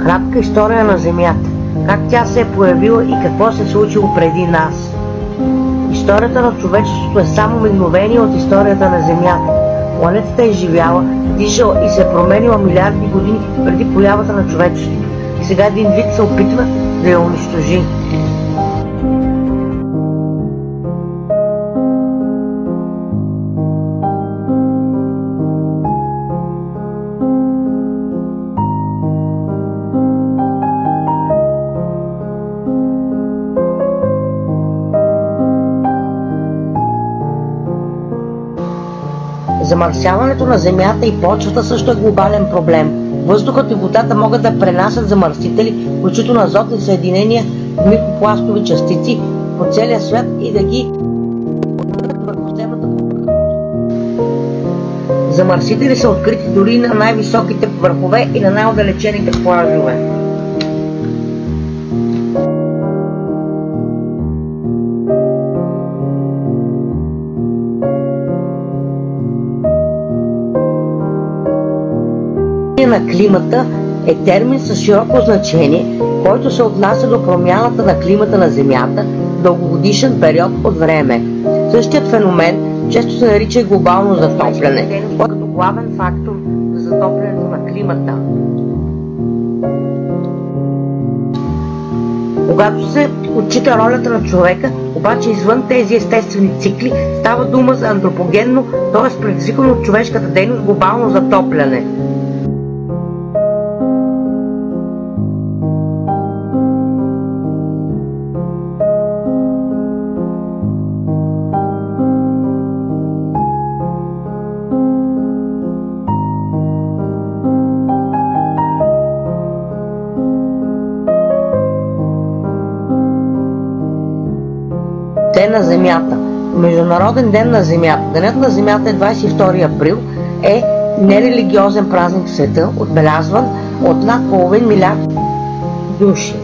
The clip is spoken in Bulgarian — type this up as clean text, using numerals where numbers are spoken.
Кратка история на Земята. Как тя се е появила и какво се е случило преди нас. Историята на човечеството е само мигновение от историята на Земята. Планетата е живяла, дишала и се е променила милиарди години преди появата на човечеството. И сега един вид се опитва да я унищожи. Замърсяването на Земята и почвата също е глобален проблем. Въздухът и водата могат да пренасят замърсители, включително азотни съединения в микропластови частици по целия свят и да ги отразят върху земната повърхност. Замърсители са открити дори на най-високите върхове и на най-отдалечените плажове. На климата е термин с широко значение, който се отнася до промяната на климата на Земята в дългогодишен период от време. Същият феномен често се нарича и глобално затопляне, като главен фактор за затоплянето на климата. Когато се отчита ролята на човека, обаче извън тези естествени цикли, става дума за антропогенно, т.е. предизвикано от човешката дейност глобално затопляне. Ден на Земята. Международен ден на Земята. Денят на Земята е 22 април, е нерелигиозен празник в света, отбелязван от над половин милиард души.